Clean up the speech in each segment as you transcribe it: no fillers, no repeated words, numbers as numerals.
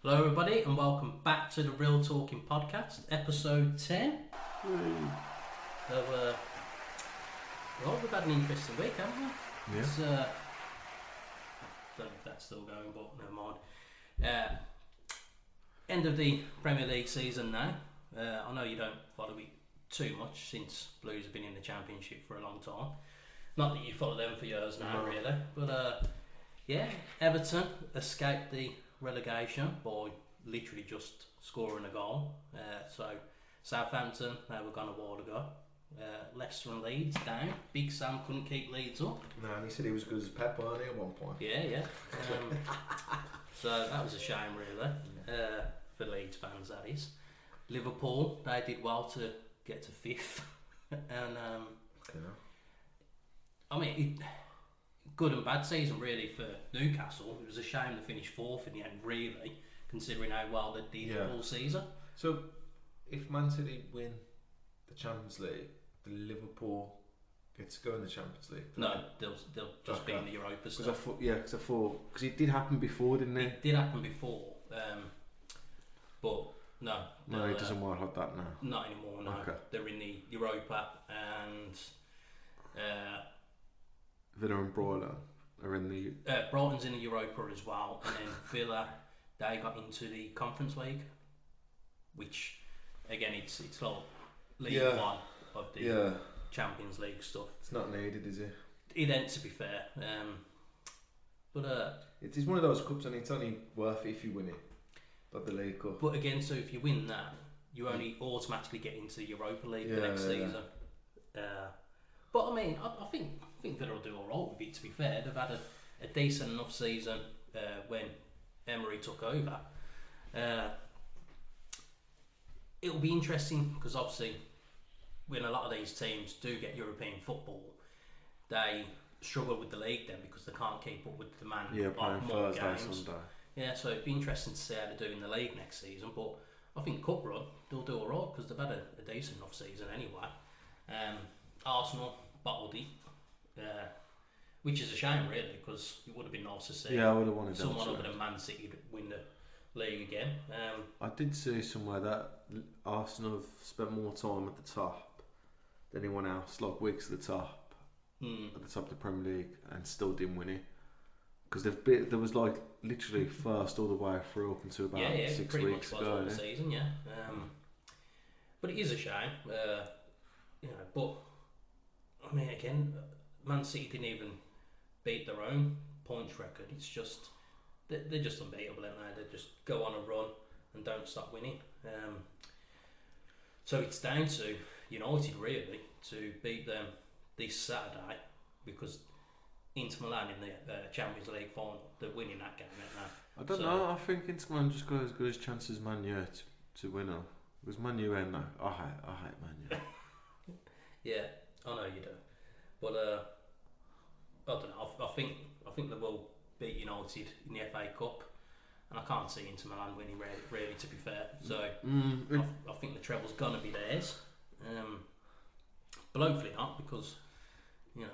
Hello, everybody, and welcome back to the Real Talking Podcast, episode 10. So, well, we've had an interesting week, haven't we? Yeah. It's, don't know if that's still going, but never mind. End of the Premier League season now. I know you don't follow it too much since Blues have been in the Championship for a long time. Not that you follow them for years now, really. But, yeah, Everton escaped the relegation by literally just scoring a goal. So Southampton, they were gone a while ago. Leicester and Leeds down. Big Sam couldn't keep Leeds up. No, and he said he was good as Pep, weren't he, at one point? Yeah. So that was a shame, really, for Leeds fans, that is. Liverpool, they did well to get to fifth. And I mean, good and bad season really for Newcastle. It was a shame to finish fourth in the end, really, considering how well they did all season. So, if Man City win the Champions League, the Liverpool get to go in the Champions League? No, they'll just be in the Europa stuff. Because I thought, because it did happen before, didn't it? It did happen before, but no. No, it doesn't work like that now. Not anymore, no. Okay. They're in the Europa and... Villa and Brighton are in the... Brighton's in the Europa as well, and then Villa, they got into the Conference League, which, again, it's like League One of the Champions League stuff. It's not needed, is it? It ain't, to be fair. But it is one of those cups, and it's only worth it if you win it, like the League Cup. But again, so if you win that, you only automatically get into the Europa League the next season. But I mean, I think Villa will do alright with it, to be fair. They've had a decent enough season when Emery took over. It'll be interesting because obviously when a lot of these teams do get European football, they struggle with the league then because they can't keep up with the demand of more games. Sunday. Yeah, so it'd be interesting to see how they do in the league next season. But I think Cup run, they'll do alright because they've had a decent enough season anyway. Arsenal bottled it, which is a shame really because it would have been nice to see I would have wanted someone other than Man City to win the league again. I did see somewhere that Arsenal have spent more time at the top than anyone else, like weeks at the top of the Premier League, and still didn't win it. Because there was like literally first all the way through up until about 6 weeks ago. The season, but it is a shame, But I mean, again, Man City didn't even beat their own points record. It's just they're just unbeatable, aren't they? They just go on a run and don't stop winning. So it's down to United really to beat them this Saturday because Inter Milan in the Champions League final, they're winning that game, aren't they? I don't know. I think Inter Milan just got as good as chances as Man U to win it. Because Man U end that. I hate Man U. Yeah, I know you do, but I don't know. I think they will beat United in the FA Cup, and I can't see Inter Milan winning really to be fair. So I think the treble's gonna be theirs, but hopefully not because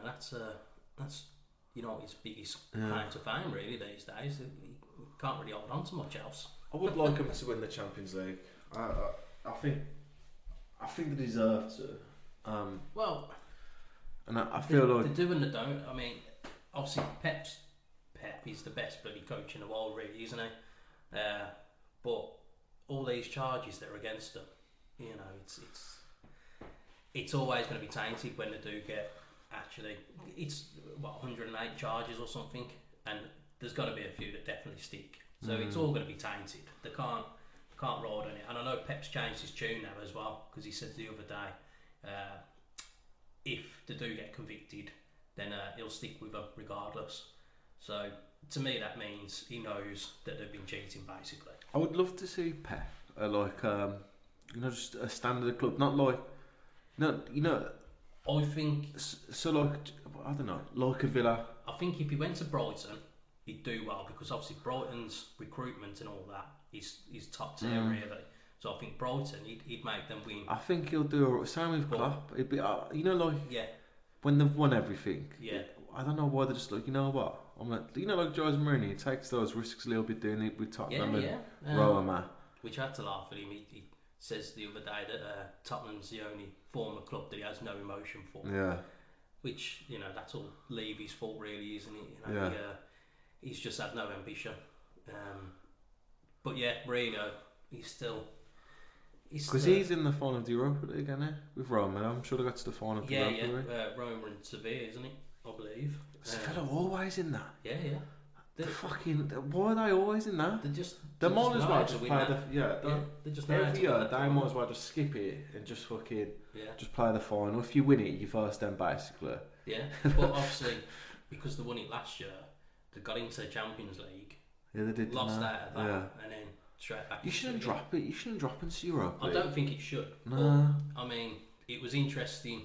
that's United's biggest claim to fame really these days. You can't really hold on to much else. I would like them to win the Champions League. I think they deserve to. And I feel like they do and they don't. I mean, obviously Pep is the best bloody coach in the world, really, isn't he? But all these charges that are against him, it's always going to be tainted when they do get actually. It's 108 charges or something, and there's got to be a few that definitely stick. So it's all going to be tainted. They can't ride on it. And I know Pep's changed his tune now as well because he said the other day. If they do get convicted, then he'll stick with them regardless. So to me, that means he knows that they've been cheating, basically. I would love to see Pep just a standard club, not like I think so. Like I don't know, like a Villa. I think if he went to Brighton, he'd do well because obviously Brighton's recruitment and all that is top tier really. So I think Brighton, he'd make them win. I think he'll do alright. Same with Klopp. It'd be, when they've won everything. Yeah. I don't know why they're just like, you know what? I'm like, like Jose Mourinho, he takes those risks a little bit doing it with Tottenham and Roma. Which I had to laugh at him. He says the other day that Tottenham's the only former club that he has no emotion for. Yeah. Which, that's all Levy's fault really, isn't it? He's just had no ambition. But yeah, Mourinho, he's still... Because he's in the final of the Europa League, isn't he? With Roma. I'm sure they got to the final of the Europa League. Roma and Sevilla, isn't he? I believe. Sevilla always in that. Yeah. Why are they always in that? They might as well just play they just every year they might as well just skip it and just fucking just play the final. If you win it, you first then basically. Yeah, but obviously because they won it last year, they got into the Champions League. Yeah, they did. Lost out of that, and then straight back. You shouldn't drop it. You shouldn't drop into Europa. I don't think it should. No. But, I mean, it was interesting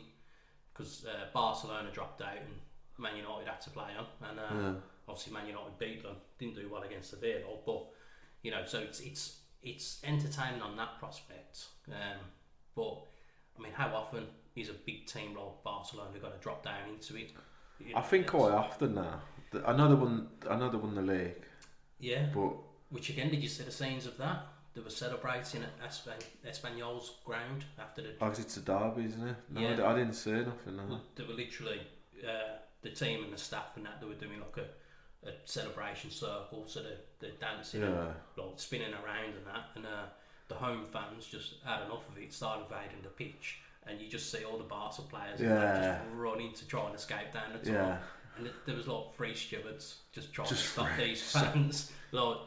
because Barcelona dropped out and Man United had to play on, and obviously Man United beat them. Didn't do well against Sevilla, but so it's entertaining on that prospect. But I mean, how often is a big team like Barcelona going to drop down into it? I think quite often now. Another one the league. Yeah. But which again, did you see the scenes of that? They were celebrating at Espanyol's ground after the. Because it's a derby, isn't it? No, yeah. I didn't see nothing. No. They were literally the team and the staff and that they were doing like a celebration circle, so they're dancing and like spinning around and that, and the home fans just had enough of it, started invading the pitch, and you just see all the Barca players just running to try and escape down the tunnel. And there was like 3 stewards just trying to stop these fans. Like,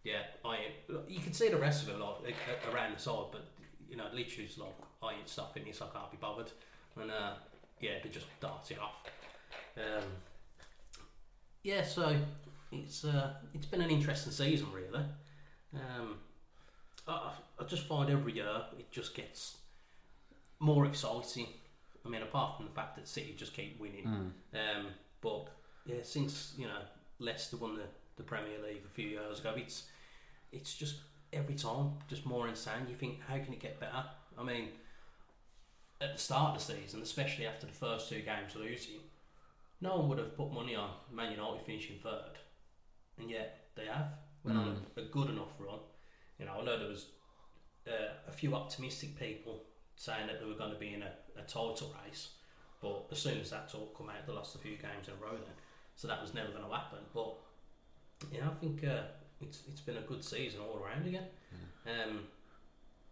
you can see the rest of it like around the side, but literally it's like I ain't stopping this, I can't be bothered, and they just dart it off. So it's been an interesting season really. I just find every year it just gets more exciting. I mean, apart from the fact that City just keep winning, but since Leicester won the Premier League a few years ago, it's just every time just more insane. You think, how can it get better? I mean, at the start of the season, especially after the first 2 games losing, no one would have put money on Man United finishing 3rd, and yet they have. Went on a good enough run. I know there was a few optimistic people saying that they were going to be in a title race, but as soon as that talk come out, they lost a few games in a row then, so that was never going to happen. But I think it's been a good season all around again.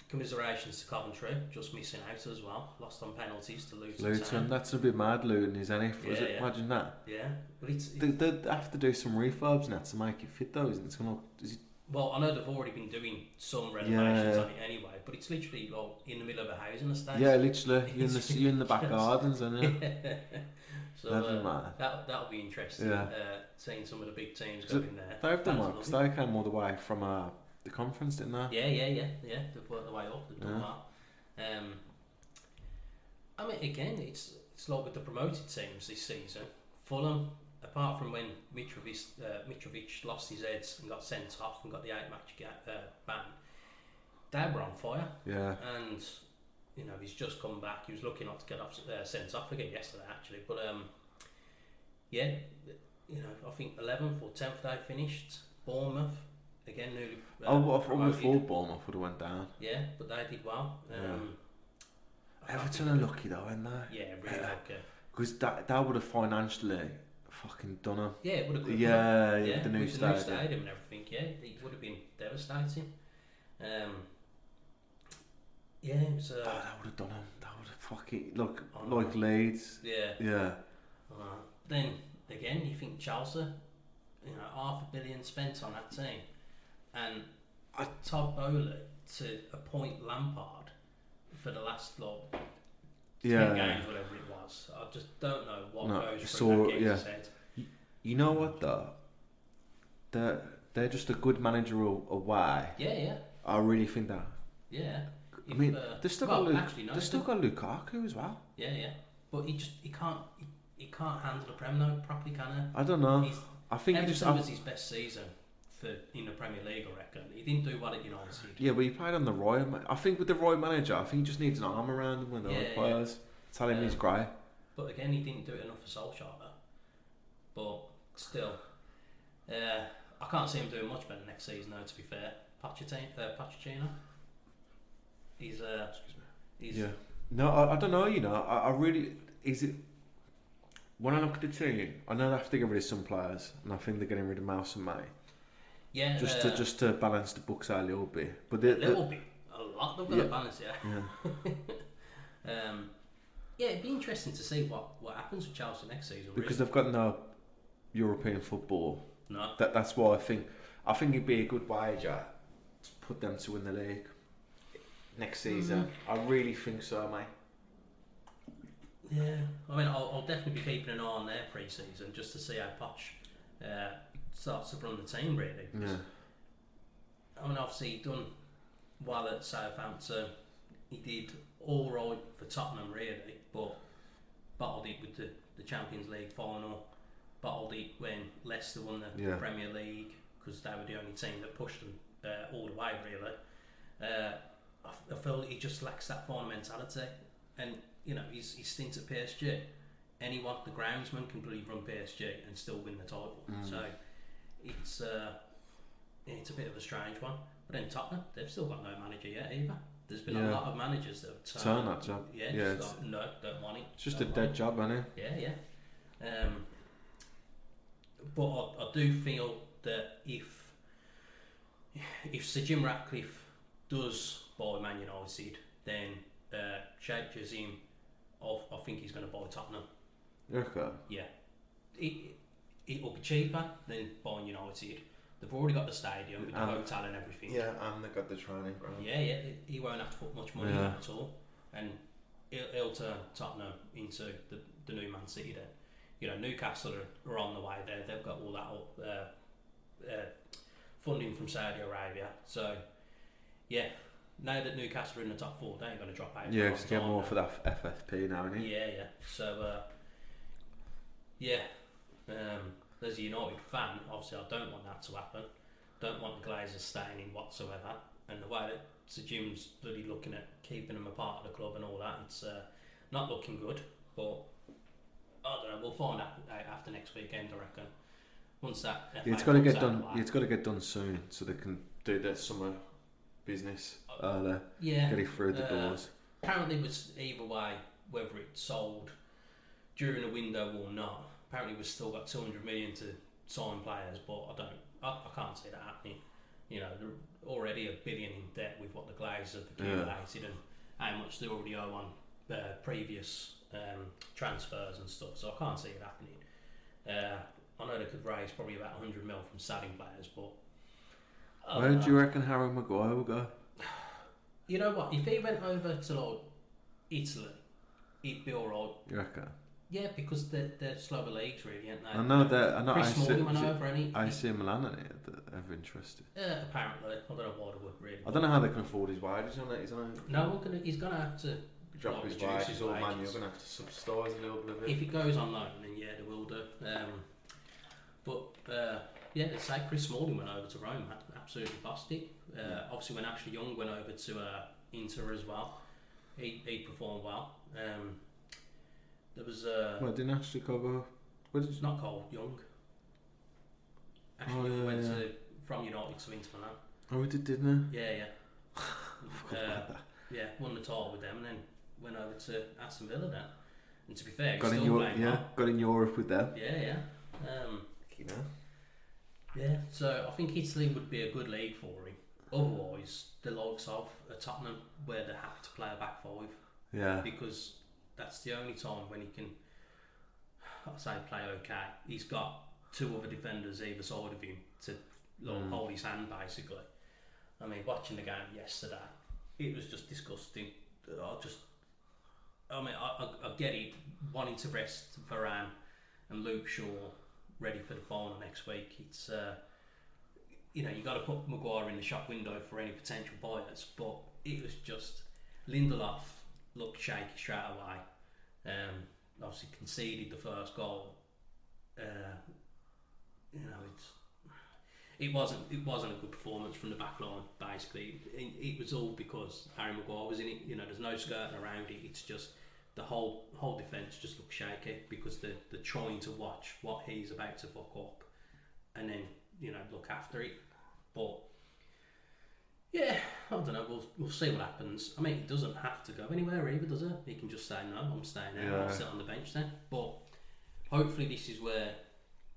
Commiserations to Coventry, just missing out as well. Lost on penalties to Luton. That's a bit mad, Luton, isn't it? Imagine that. Yeah, but they have to do some refurbs now to make it fit though, isn't it? Well, I know they've already been doing some renovations on it anyway, but it's literally like in the middle of a housing estate. Yeah, literally. You're in the back gardens, aren't you? So that'll be interesting. Seeing some of the big teams go in there. They've done well, because they came all the way from the conference, didn't they? Yeah. They've worked their way up. They've done well. I mean, again, it's like with the promoted teams this season. Fulham, apart from when Mitrovic lost his head and got sent off and got the 8-match ban, they were on fire. Yeah. And he's just come back. He was lucky not to get sent off again yesterday, actually. But I think 11th or 10th they finished. Bournemouth again, newly I thought Bournemouth would have went down. Yeah, but they did well. Everton are lucky though, aren't they? Yeah, really lucky. Because that would have financially fucking done them. Yeah, it would have. The new stadium. The new stadium and everything. Yeah, it would have been devastating. It was. That would have done them. That would have fucking like Leeds. Yeah. Then again, you think Chelsea, $500 million spent on that team, and Todd Bowley to appoint Lampard for the last 10 games, whatever it was. I just don't know what goes through that game's head. You know what though? They're just a good manager away. Yeah. I really think that. Yeah. I mean, they've still got Lukaku as well. Yeah. But he can't handle the Premier properly, can he? I don't know. I think Everton was his best season in the Premier League, I reckon. He didn't do well at United. Yeah, but he played on the right. I think with the right manager, I think he just needs an arm around him when the right players. Tell him he's great. But again, he didn't do it enough for Solskjaer. But still, I can't see him doing much better next season, though. To be fair, Pochettino. He's yeah. No, I don't know. You know, I really is it. When I look at the team, I know they have to get rid of some players, and I think they're getting rid of Mouse and May. Yeah, just to balance the books out a little bit. But a little bit, a lot. They've got to balance, Yeah. Yeah, it'd be interesting to see what happens with Chelsea next season. Because really. they've got no European football. No. That's why I think it'd be a good wager to put them to win the league next season. I really think so, mate. Yeah, I mean, I'll definitely be keeping an eye on their pre-season just to see how Poch starts to run the team, really. Yeah. I mean, obviously he done well at Southampton. He did all right for Tottenham, really, but bottled it with the Champions League final. Bottled it when Leicester won the Premier League because they were the only team that pushed them all the way, really. I feel he just lacks that final mentality. And, you know, his stint at PSG, anyone, the groundsman can really run PSG and still win the title. So it's a bit of a strange one. But then Tottenham, they've still got no manager yet either. There's been a lot of managers that have turned that job. Yeah, no, don't want it. It's just a dead job, isn't it? Yeah. But I do feel that if Sir Jim Ratcliffe does buy Man United, then Sheikh Jassim, I think he's going to buy Tottenham. Okay. Yeah. It will be cheaper than buying United. They've already got the stadium with the hotel and everything. Yeah, and they've got the training ground. Yeah. He won't have to put much money in that at all. And he'll turn Tottenham into the new Man City then. You know, Newcastle are on the way there. They've got all that funding from Saudi Arabia. So, yeah, now that Newcastle are in the top four, they ain't going to drop out. Yeah, because get more for that FFP now, isn't it? Yeah. So, as a United fan, obviously I don't want that to happen. Don't want the Glazers staying in whatsoever. And the way that Sir Jim's bloody looking at keeping them a part of the club and all that, it's not looking good. But I don't know. We'll find out after next weekend, I reckon. Once that it's got to get done. It's got to get done soon, so they can do their summer business early. Yeah, get it through the doors. Apparently, it was either way, whether it sold during the window or not. Apparently, we've still got 200 million to sign players, but I can't see that happening. You know, they're already $1 billion in debt with what the Glazers have accumulated and how much they already owe on previous transfers and stuff. So I can't see it happening. I know they could raise probably about 100 mil from selling players, but where do you reckon Harry Maguire will go? You know what? If he went over to like Italy, he'd be alright. You reckon? Yeah, because they're slower leagues, really, aren't they? I know that. I know. Chris Smalling went over, and AC Milan in it. They're interested. Apparently, I don't know why they would really. I don't know how they can afford his wages. No, he's gonna have to drop his wages, or man, you're gonna have to subsidise a little bit of it. If it goes on loan, then yeah, they will do. Yeah, they say Chris Smalling went over to Rome, absolutely bossed it. Obviously, when Ashley Young went over to Inter as well, he performed well. There was well, didn't Ashley go? Not Cole Young. Ashley Young went from United to Inter Milan. Oh, he did, didn't he? Yeah. Yeah, won the title with them, and then went over to Aston Villa then. And to be fair, he's still playing well. Got in Europe with them. Yeah. Yeah, so I think Italy would be a good league for him. Otherwise, the likes of Tottenham, where they have to play a back five. Yeah. Because that's the only time when he can, play okay. He's got two other defenders either side of him to hold his hand, basically. I mean, watching the game yesterday, it was just disgusting. I get it, wanting to rest Varane and Luke Shaw ready for the final next week. It's you got to put Maguire in the shop window for any potential buyers, but it was just Lindelof looked shaky straight away. Obviously conceded the first goal. It wasn't a good performance from the back line. Basically, it was all because Harry Maguire was in it. There's no skirting around it. It's just the whole defence just looks shaky because they're trying to watch what he's about to fuck up, and then look after it. But yeah, I don't know. We'll see what happens. I mean, he doesn't have to go anywhere either, does he? He can just say no. I'm staying here. I'll sit on the bench then. But hopefully, this is where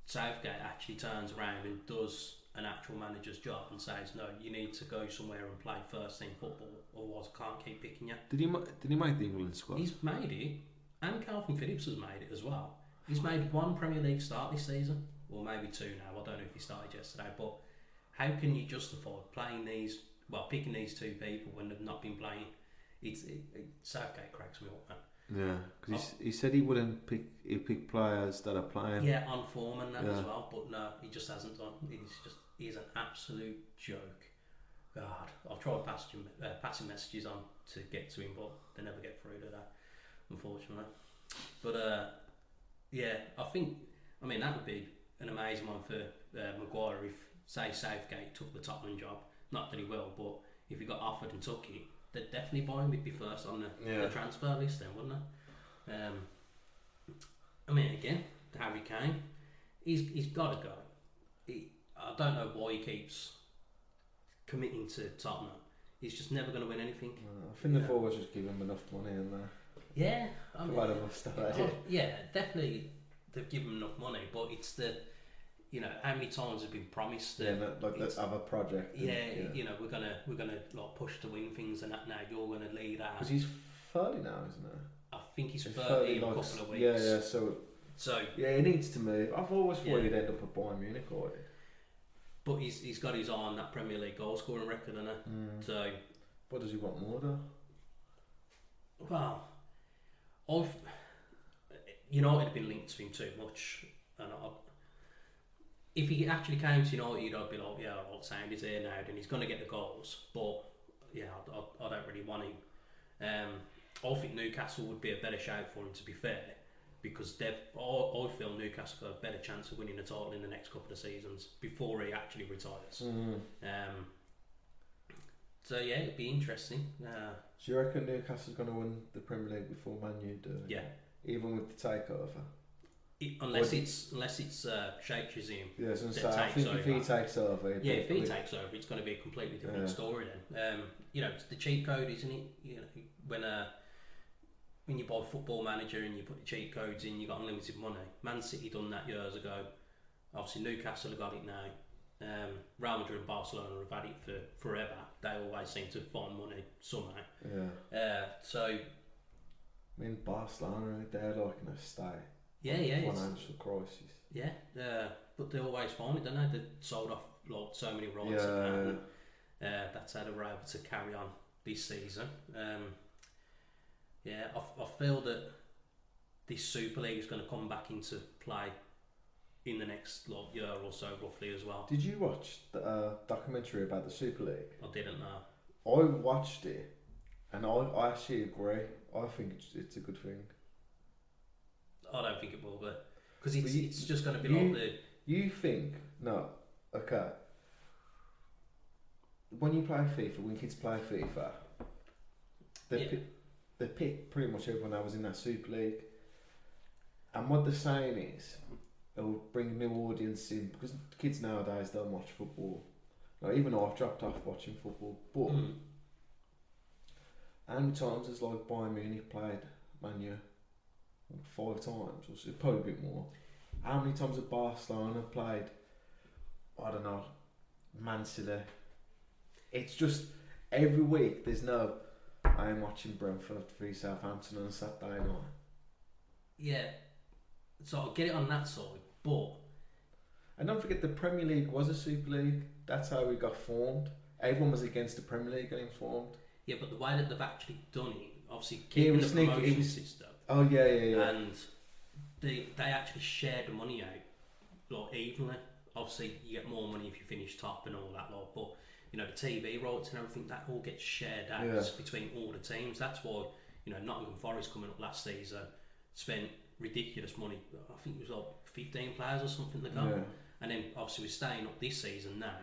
Southgate actually turns around and does an actual manager's job and says, no, you need to go somewhere and play first team football, otherwise I can't keep picking you. Did he make the England squad? He's made it, and Calvin Phillips has made it as well. He's made one Premier League start this season, or maybe two now. I don't know if he started yesterday, but how can you justify picking these two people when they've not been playing? Southgate cracks me up, man. Yeah, because he said he wouldn't pick. He'd pick players that are playing. Yeah, on form and that as well. But no, he just hasn't done. He's an absolute joke. God, I've tried passing messages on to get to him, but they never get through to that, unfortunately. But yeah, I mean that would be an amazing one for Maguire if, say, Southgate took the Tottenham job. Not that he will, but if he got offered and took it, they'd definitely buy him. He'd be first on the transfer list then, wouldn't they? I mean, again, Harry Kane, he's got to go. I don't know why he keeps committing to Tottenham. He's just never going to win anything. I think the forwards just give him enough money and yeah, I mean, yeah, definitely they've given him enough money, but it's the how many times have been promised that let's have a project. We're gonna like push to win things and that. Now you're gonna lead our. Because he's 30 now, isn't he? I think he's 30 in a couple of weeks. Yeah. So yeah, he needs to move. I've always thought he'd end up at Bayern Munich already. But he's got his eye on that Premier League goal scoring record, hasn't he? So what does he want more though? Well, United have been linked to him too much, and if he actually came to United, I'd be like, yeah, all sound he's here now, and he's going to get the goals. But yeah, I don't really want him. I think Newcastle would be a better shout for him, to be fair, because I feel Newcastle got a better chance of winning the title in the next couple of seasons before he actually retires. So yeah, it'd be interesting. Do you reckon Newcastle's going to win the Premier League before Man U do? Yeah. Even with the takeover? Unless it's Sheikh Shazim. Yeah, I think if he takes over... if he takes over, it's going to be a completely different story then. It's the cheat code, isn't it? When you buy Football Manager and you put the cheat codes in, you got unlimited money. Man City done that years ago. Obviously Newcastle have got it now. Real Madrid and Barcelona have had it for forever. They always seem to find money somehow. Yeah. So... I mean, Barcelona, they're like in a state. Financial crisis. Yeah, but they always find it, don't they? They sold off like so many rights. That's how they were able to carry on this season. I feel that this Super League is going to come back into play in the next year or so, roughly, as well. Did you watch the documentary about the Super League? I didn't know. I watched it, and I actually agree. I think it's a good thing. I don't think it will be, because it's just going to be like the... You think... No, okay. When you play FIFA, when kids play FIFA, they pick pretty much everyone that was in that Super League, and what they're saying is it will bring new audience in, because kids nowadays don't watch football. Like, even I've dropped off watching football, but how many times has like Bayern Munich played Man U? 5 times, or probably a bit more. How many times have Barcelona played? I don't know, Man City. It's just every week there's no... I'm watching Brentford v Southampton on a Saturday night. Yeah, so I'll get it on that side, but... And don't forget the Premier League was a Super League. That's how it got formed. Everyone was against the Premier League getting formed. Yeah, but the way that they've actually done it, obviously keeping the promotion system... Oh yeah. And they actually shared the money out like evenly. Obviously, you get more money if you finish top and all that lot, but the TV rights and everything, that all gets shared out between all the teams. That's why Nottingham Forest coming up last season spent ridiculous money. I think it was like 15 players or something to go, and then obviously we're staying up this season now.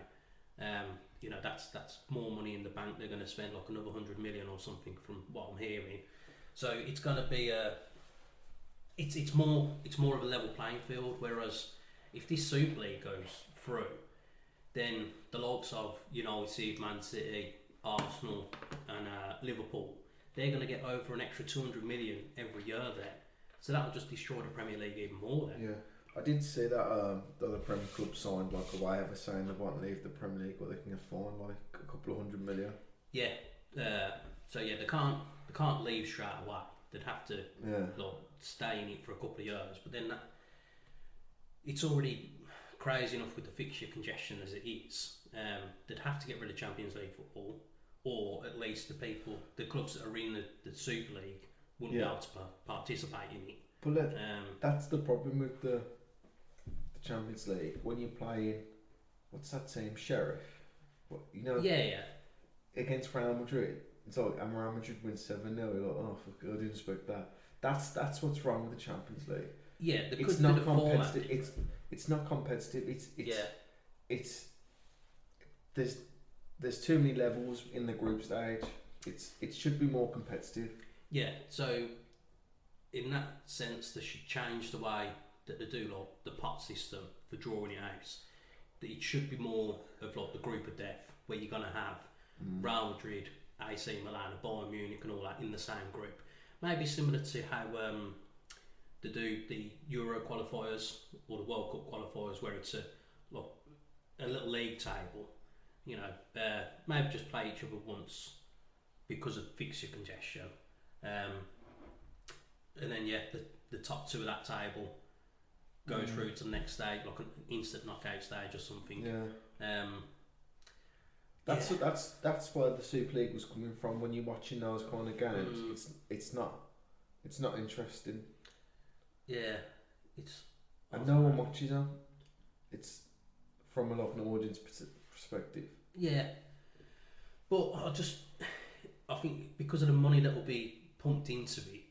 That's more money in the bank. They're going to spend like another 100 million or something from what I'm hearing. So it's going to be it's more of a level playing field. Whereas if this Super League goes through, then the likes of United, Man City, Arsenal, and Liverpool, they're going to get over an extra 200 million every year then. So that will just destroy the Premier League even more then. Yeah, I did see that the other Premier Club signed like a waiver saying they won't leave the Premier League, but they can get fined like a couple of $100 million. Yeah. So yeah, they can't leave straight away. They'd have to stay in it for a couple of years. But then it's already crazy enough with the fixture congestion as it is. They'd have to get rid of Champions League football, or at least the clubs that are in the Super League wouldn't be able to participate in it. But that's the problem with the Champions League. When you're playing, what's that team, Sheriff? Against Real Madrid. It's like, and Real Madrid wins 7-0. You're like, oh fuck, I didn't expect that. That's what's wrong with the Champions League. Yeah, it's not competitive. It's not competitive. It's there's too many levels in the group stage. It should be more competitive. Yeah, so in that sense, they should change the way that they do like the pot system for drawing it out. That it should be more of like the group of death, where you're gonna have Real Madrid, AC Milan, Bayern Munich, and all that in the same group. Maybe similar to how they do the Euro qualifiers or the World Cup qualifiers, where it's a little league table. Maybe just play each other once because of fixture congestion, and then the top two of that table go through to the next stage, like an instant knockout stage or something. That's where the Super League was coming from. When you're watching those kind of games, it's not interesting. Yeah, and no one watches them. It's from an audience perspective. Yeah, but I think because of the money that will be pumped into it,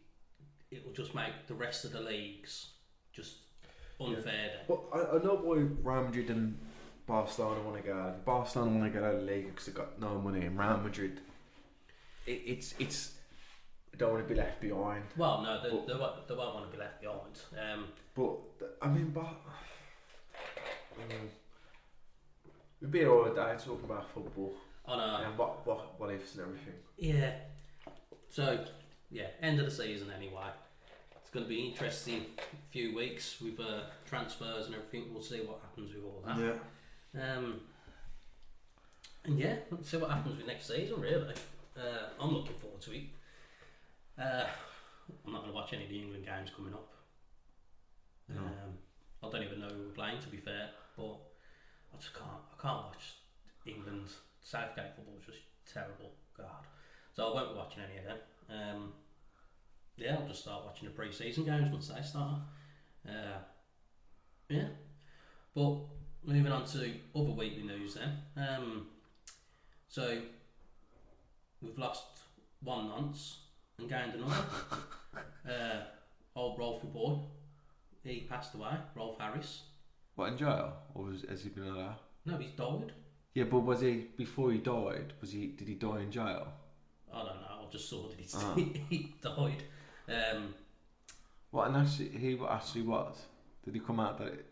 it will just make the rest of the leagues just unfair. Yeah. But I know why Real Madrid and Barcelona want to get out. Barcelona want to get out of the league because they've got no money. And Real Madrid, it's they don't want to be left behind. Well, no, they won't want to be left behind. We'd be all day talking about football. I know. And what ifs and everything. Yeah. So, end of the season anyway. It's going to be interesting few weeks with transfers and everything. We'll see what happens with all that. Let's see what happens with next season, really. I'm looking forward to it. I'm not going to watch any of the England games coming up. No. I don't even know who we're playing, to be fair, but I can't watch England. Southgate football is just terrible. God. So I won't be watching any of them. I'll just start watching the pre-season games once they start. But moving on to other weekly news then. So we've lost one nonce and gained another. Old Rolfie boy, he passed away. Rolf Harris. What, in jail, or has he been allowed? No, he's died. Yeah, but was he before he died? Did he die in jail? I don't know. I just saw that he died. What, and he actually was? Did he come out that?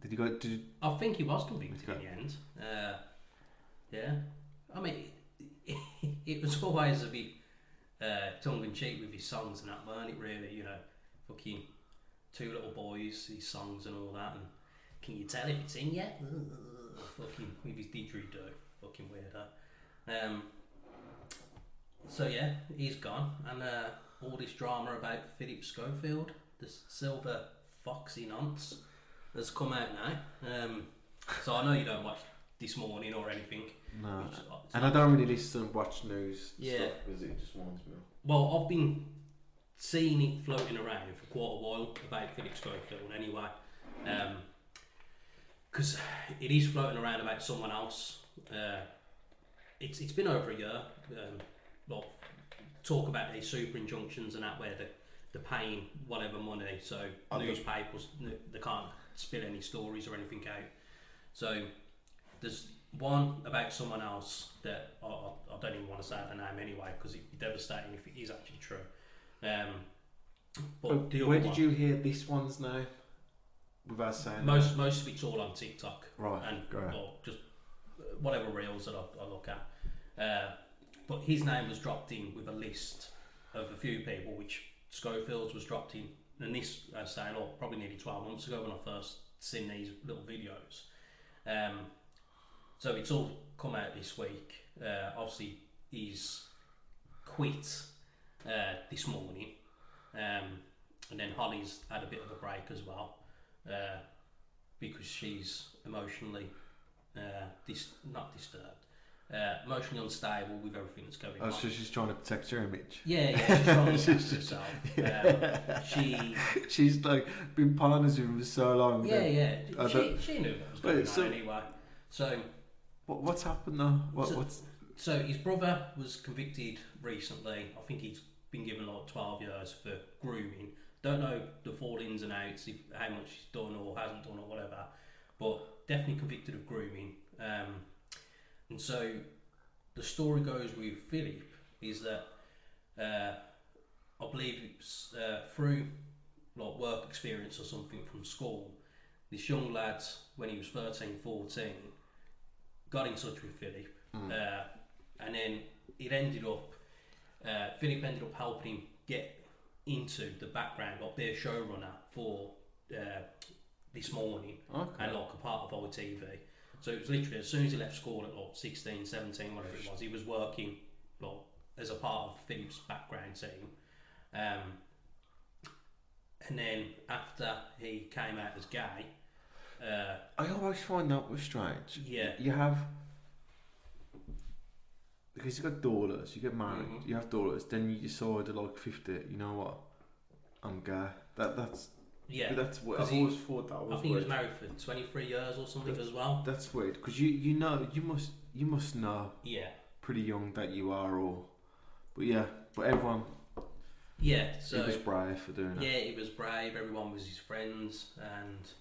Did he go? I think he was convicted in the end. I mean, it was always a bit tongue in cheek with his songs and that, weren't it? Really, fucking two little boys, his songs and all that, and can you tell if it's in yet? Fucking with his didgeridoo, fucking weirdo. So he's gone, and all this drama about Philip Schofield, this silver foxy nonce, has come out now. So I know you don't watch This Morning or anything. No, and I don't really listen and watch news stuff because it just winds me up. Well, I've been seeing it floating around for quite a while about Philip Schofield anyway. Because it is floating around about someone else. It's been over a year. Talk about these super injunctions and that, where they're paying whatever money, so newspapers, they can't spill any stories or anything out. So there's one about someone else that I don't even want to say the name anyway, because it'd be devastating if it is actually true. But where did you hear this one's name? Without saying most of it's all on TikTok, right? And great. Just whatever reels that I look at. But his name was dropped in with a list of a few people, which Schofield's was dropped in. And this, I was saying, probably nearly 12 months ago when I first seen these little videos. So it's all come out this week. Obviously, he's quit this morning. And then Holly's had a bit of a break as well, because she's emotionally not disturbed, emotionally unstable with everything that's going on. So she's trying to protect her image. Yeah, she's trying to protect herself. Yeah. She's like been partners with him for so long. Yeah. She knew what was going on anyway. So what's happened though? So his brother was convicted recently. I think he's been given like 12 years for grooming. Don't know the full ins and outs, how much he's done or hasn't done or whatever, but definitely convicted of grooming. And so the story goes with Philip is that I believe it's through like work experience or something from school, this young lad, when he was 13, 14, got in touch with Philip, and then it ended up, Philip ended up helping him get into the background, like be a showrunner for This Morning, and like a part of ITV. So it was literally as soon as he left school at like 16, 17, whatever it was, he was working like as a part of Philip's background team. And then after he came out as gay, I always find that was strange. Yeah. You have, because you got daughters, you get married, you have daughters, then you decide at like 50, you know what, I'm gay. That's what I've always thought that was. I think he was married for 23 years or something as well. That's weird because you know you must know. Yeah. Pretty young that you are, but everyone. Yeah. So he was brave for doing it. Yeah, he was brave. Everyone was his friends, and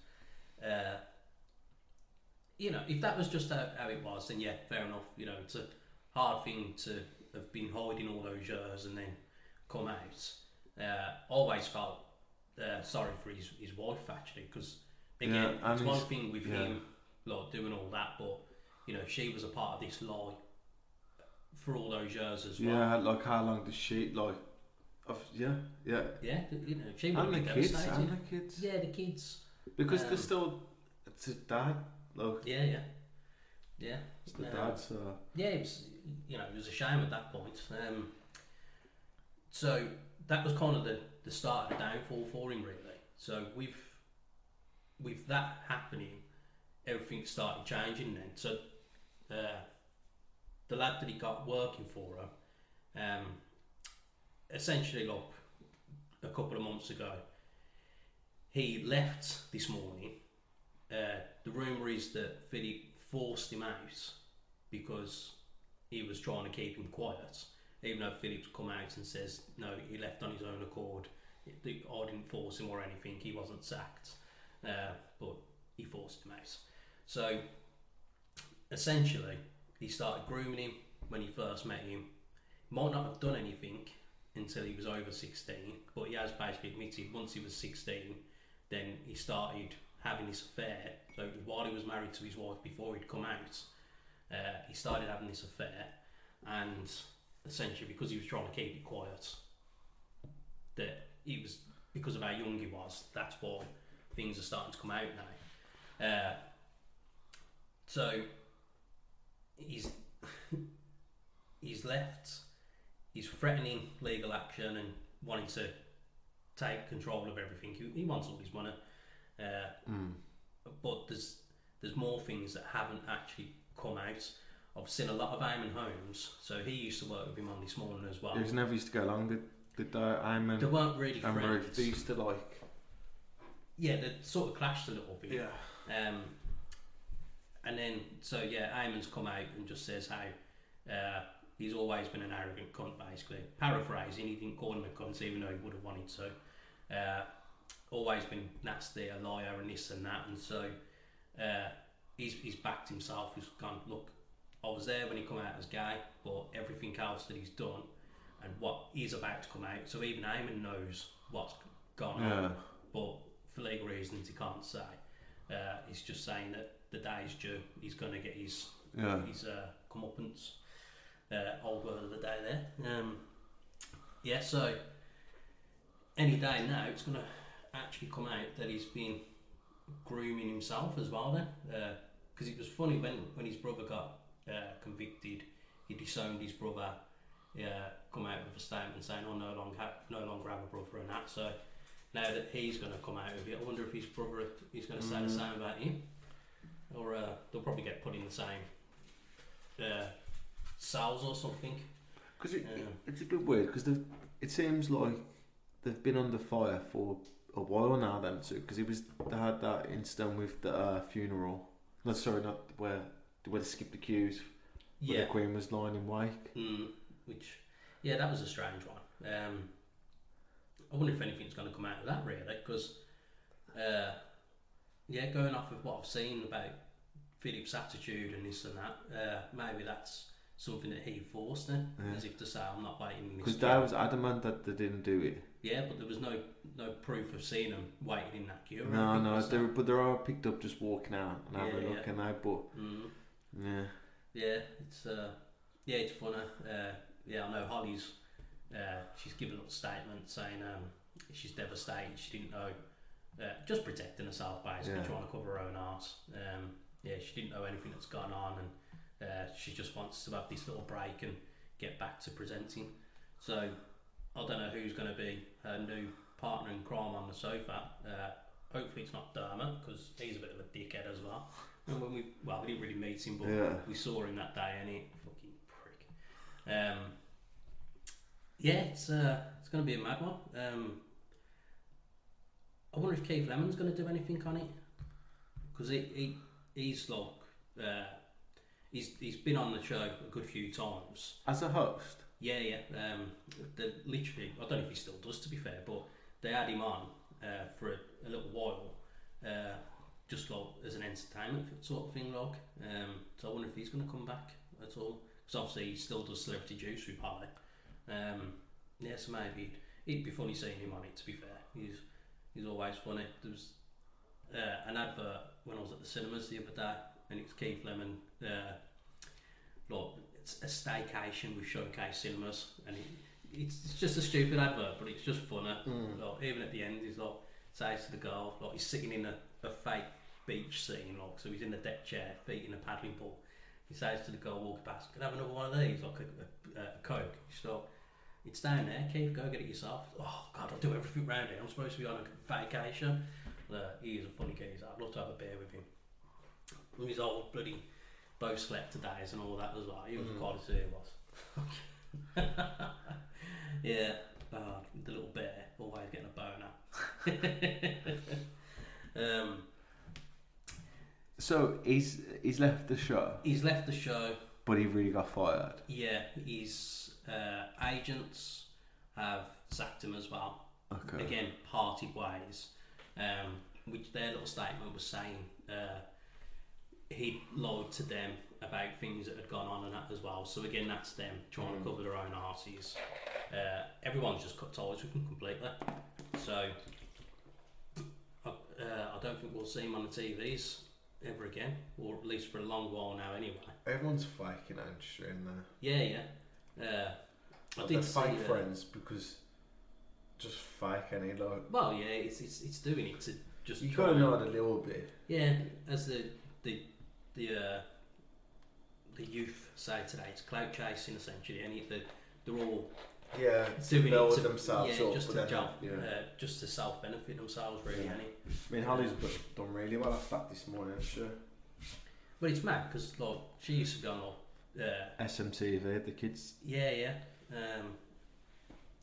if that was just how it was, then yeah, fair enough. It's a hard thing to have been hiding all those years and then come out. Always felt sorry for his wife actually, because again, it's one thing with him like doing all that, but she was a part of this lie for all those years as well. Yeah, like how long does she like? Yeah. She would be devastated. And the kids. Yeah, the kids. Because they're still, it's his dad. Look. Yeah. It's the dad. So. Yeah, it was a shame at that point. So that was kind of the start of the downfall for him, really. So with that happening, everything started changing then. So the lad that he got working for him, essentially, like a couple of months ago, he left This Morning. The rumour is that Philip forced him out because he was trying to keep him quiet, even though Philip's come out and says no, he left on his own accord. I didn't force him or anything. He wasn't sacked, but he forced him out. So essentially, he started grooming him when he first met him. Might not have done anything until he was over 16, but he has basically admitted once he was 16, then he started having this affair. So while he was married to his wife, before he'd come out, he started having this affair, and essentially because he was trying to keep it quiet, that he was, because of how young he was, that's why things are starting to come out now. So he's left. He's threatening legal action and wanting to take control of everything. He wants all his money, but there's more things that haven't actually come out. I've seen a lot of Eamon Holmes, so he used to work with him on This Morning as well. He was never used to get along, did Eamon? They weren't really friends. They used to like... Yeah, they sort of clashed a little bit. Yeah. And then, so yeah, Eamon's come out and just says how he's always been an arrogant cunt, basically. Paraphrasing, he didn't call him a cunt even though he would have wanted to. Always been nasty, a liar and this and that, and so he's backed himself. He's gone, look, I was there when he come out as gay, but everything else that he's done and what is about to come out, so even Eamon knows what's gone on, but for legal reasons he can't say. He's just saying that the day is due, he's going to get his his comeuppance. Old word of the day there. Yeah, so any day now it's going to actually come out that he's been grooming himself as well then. Because it was funny when his brother got convicted, he disowned his brother, come out with a statement saying, "Oh, no longer have a brother," and that. So now that he's going to come out with it, I wonder if his brother is going to say the same about him, or they'll probably get put in the same cells or something. Because it's a bit weird because it seems like they've been under fire for a while now, them two. Because they had that incident with the funeral. No, sorry, not where they skipped the queues. Where the Queen was lying in wake. Which, that was a strange one. I wonder if anything's going to come out of that really, because going off of what I've seen about Philip's attitude and this and that, maybe that's something that he forced then, as if to say, "I'm not waiting in this." Because Dad was adamant that they didn't do it. Yeah, but there was no proof of seeing them waiting in that queue. But they are picked up just walking out and having a look, and that. But it's funny. I know Holly's. She's given a little statement saying she's devastated. She didn't know, just protecting herself basically, trying to cover her own arse. She didn't know anything that's gone on, and she just wants to have this little break and get back to presenting. So I don't know who's going to be her new partner in crime on the sofa. Hopefully it's not Dermot, because he's a bit of a dickhead as well. And when we didn't really meet him, but we saw him that day, and he fucking prick. It's going to be a mad one. I wonder if Keith Lemon's going to do anything on it, because he's like he's been on the show a good few times as a host. Literally, I don't know if he still does, to be fair, but they had him on for a little while, just like as an entertainment sort of thing, like. So I wonder if he's going to come back at all, because obviously he still does Celebrity Juice with Holly. So maybe it'd be funny seeing him on it. To be fair, he's always funny. There was an advert when I was at the cinemas the other day, and it's Keith Lemon. It's a staycation with Showcase Cinemas, and it's just a stupid advert, but it's just funny. Like, even at the end, he's like says to the girl, like he's sitting in a fake beach scene, like, so he's in a deck chair, feet in a paddling pool. He says to the girl walking past, "Can I have another one of these, like a Coke?" She's like, "It's down there, Keith, go get it yourself." "Oh God, I'll do everything round here. I'm supposed to be on a vacation." He is a funny geezer. I'd love to have a beer with him. And his old bloody both slept todays and all that as well. He was quite a serious boss. The little bear, always getting a boner. So he's left the show. He's left the show, but he really got fired. Yeah, his agents have sacked him as well. Okay. Again, parted ways. Which their little statement was saying he lied to them about things that had gone on and that as well. So again, that's them trying to cover their own arses. Everyone's just cut ties with him completely. So I don't think we'll see him on the TVs ever again, or at least for a long while now anyway. Everyone's faking industry in there. Yeah. I did they're fake see, friends because just fake any like. Well, yeah, it's doing it to just. You gotta know it a little bit. Yeah, as the youth say today, it's clout chasing essentially, and they're all doing it to themselves up, just to just to self benefit themselves really. I mean, Holly's done really well after that this morning, sure. But it's mad because like she used to be on SMTV, the kids. Yeah.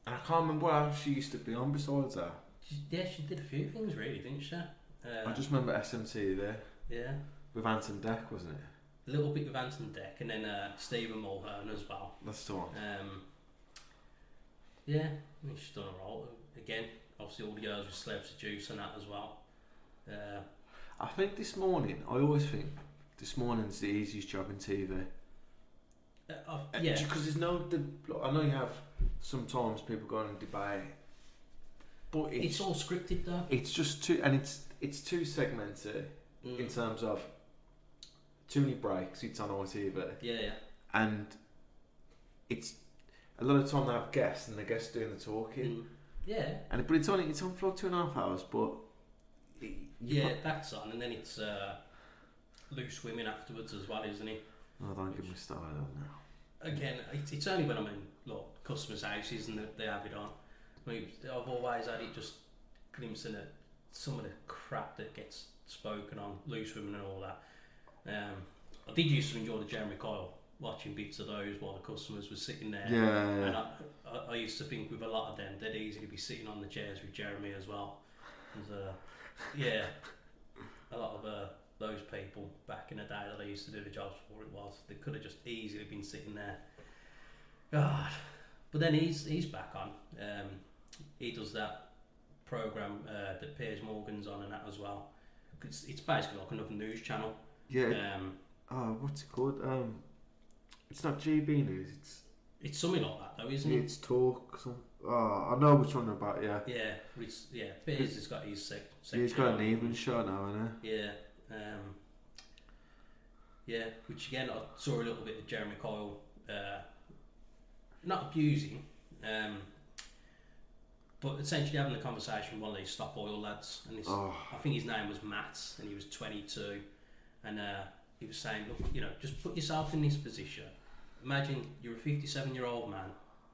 I can't remember what else she used to be on besides that. She did a few things really, didn't she? I just remember SMTV. Yeah. With Anton Deck, wasn't it? A little bit with Anton Deck, and then Stephen Mulhern as well. That's the one. I mean, she's done alright. Again, obviously all the girls with Celebrity Juice and that as well. I think this morning, I always think this morning's the easiest job in TV. Because there's no. I know you have sometimes people going and debate, but it's all scripted though. It's just too, and it's too segmented in terms of too many breaks. It's on ITV, Yeah. and it's a lot of the time they have guests and the guests doing the talking. Yeah. But it's on for like 2.5 hours, but that's on, and then it's Loose Women afterwards as well, isn't it? Oh, don't get me started on that. Again, it's only when I'm in customers' houses and they have it on. I mean, I've always had it just glimpsing at some of the crap that gets spoken on Loose Women and all that. I did used to enjoy the Jeremy Kyle, watching bits of those while the customers were sitting there. Yeah. And I used to think with a lot of them, they'd easily be sitting on the chairs with Jeremy as well. And, a lot of those people back in the day that I used to do the jobs for, they could have just easily been sitting there. God. But then he's back on. He does that program that Piers Morgan's on and that as well. It's basically like another news channel. Yeah. What's it called? It's not GB News. It's something like that though, isn't it? It's Talk. I know which one about. Yeah. Piers has got his section. He's got an evening show now, hasn't he? Yeah. Which again, I saw a little bit of Jeremy Kyle, not abusing, but essentially having a conversation with one of these Stop Oil lads, and I think his name was Matt, and he was 22, and he was saying, look, just put yourself in this position. Imagine you're a 57-year-old man,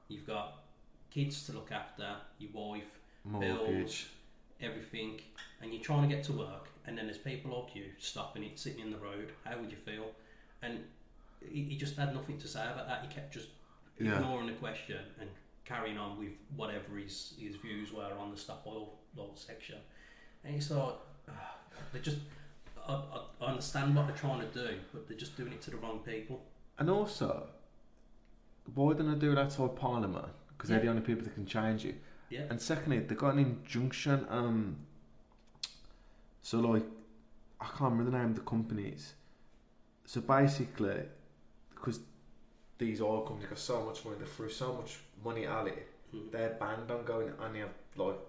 you've got kids to look after, your wife, bills, everything, and you're trying to get to work, and then there's people like you stopping it, sitting in the road. How would you feel? And he just had nothing to say about that. He kept just ignoring the question and carrying on with whatever his views were on the Stop Oil section. And it's like, they just, I understand what they're trying to do, but they're just doing it to the wrong people. And also, why don't they do that to Parliament? Because they're the only people that can change it. Yeah. And secondly, they got an injunction. So like, I can't remember the name of the companies. So basically, because these oil companies got so much money, they threw so much money at it. They're banned on going any of like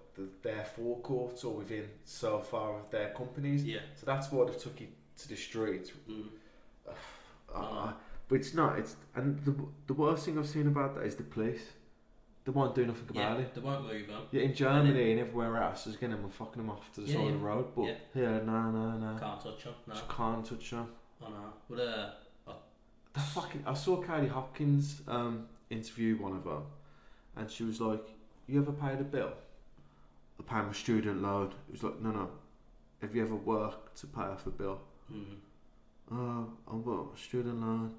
their forecourts or within so far of their companies. Yeah. So that's why they took it to the streets. But it's not. And the worst thing I've seen about that is the police. They won't do nothing about it. They won't move them. Yeah, in Germany and everywhere else, there's getting them and fucking them off to the side of the road. But here, no. Can't touch them. No. Just can't touch them. I know. But I saw Kylie Hopkins interview one of them, and she was like, "You ever paid a bill? I paid my student loan." It was like, "No. Have you ever worked to pay off a bill?" Oh, I've got a student loan,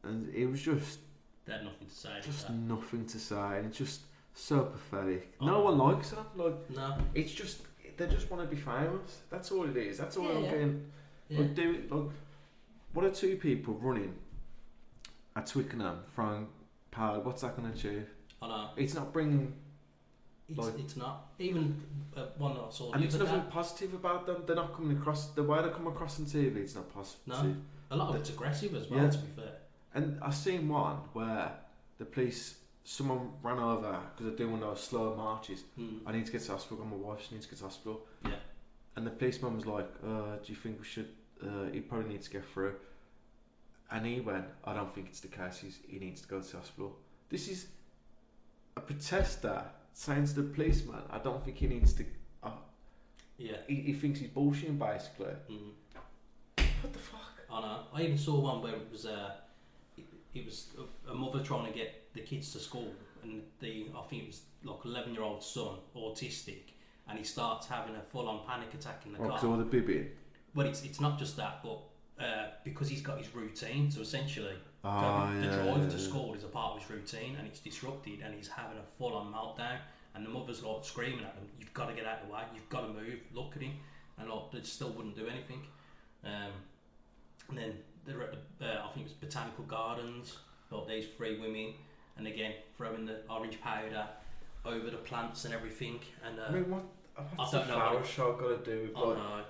and it was just. They had nothing to say. Just nothing to say, and it's just so pathetic. No one likes them. Like, no, it's just they just want to be famous. That's all it is. That's all I'm getting. Yeah. Like, what are two people running at Twickenham from Powell? What's that going to achieve? I know. It's not bringing. It's not even one that I saw. And it's nothing positive about them. They're not coming across the way they come across on TV. It's not positive. No, a lot of it's aggressive as well. To be fair. And I've seen one where the police, someone ran over because they're doing one of those slow marches. I need to get to hospital. My wife needs to get to hospital. Yeah. And the policeman was like, "Do you think we should? He probably needs to get through." And he went, "I don't think it's the case. He needs to go to hospital." This is a protester saying to the policeman, "I don't think he needs to." He thinks he's bullshitting basically. What the fuck? I know. I even saw one where it was a mother trying to get the kids to school, and I think it was like 11-year-old son, autistic, and he starts having a full-on panic attack in the car. Because all the bibbing. Well, it's not just that, but because he's got his routine, so essentially the drive to school is a part of his routine, and it's disrupted, and he's having a full-on meltdown, and the mother's like screaming at him, "You've got to get out of the way, you've got to move, look at him," and like, they still wouldn't do anything. And then they're at I think it was Botanical Gardens, like these 3 women, and again throwing the orange powder over the plants and everything. And I mean, what's the flower show got to do with like?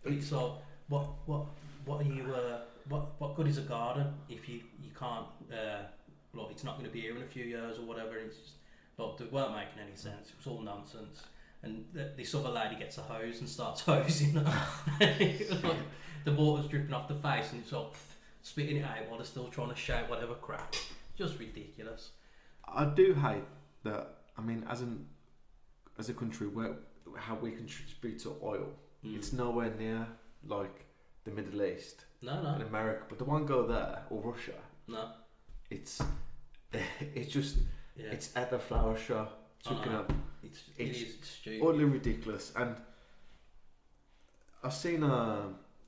But it's like, what are you? What good is a garden if you can't? It's not going to be here in a few years or whatever. It's just, they weren't making any sense. It was all nonsense. and this other lady gets a hose and starts hosing her. Like, the water's dripping off the face and it's like spitting it out while they're still trying to shout whatever crap. Just ridiculous. I do hate that. I mean, as a country, how we contribute to oil, it's nowhere near like the Middle East No. and America. But the one go there or Russia, No. it's just Yeah. it's at the flower show, chucking up. It's stupid. Utterly ridiculous. And I've seen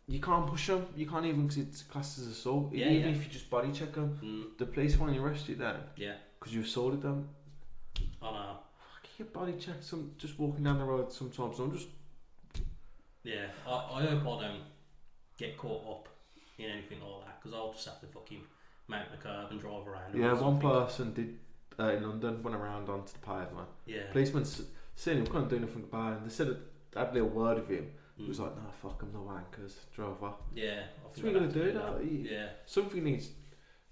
you can't push them. You can't even, because it's classed as assault. Yeah, Even yeah. if you just body check them, the police won't arrest you then. Yeah. Because you assaulted them. I know. You get body checked. Some just walking down the road sometimes. I'm just. Yeah. I hope I don't get caught up in anything like that, because I'll just have to fucking mount the curb and drive around. Yeah, one person did in London, went around onto the pavement. Yeah. Policemen seen him, couldn't do anything about him. They said had a little word with him. He was like, "No, fuck him, no wankers." Drove off. Yeah. That's what you gotta do now. Yeah. Something needs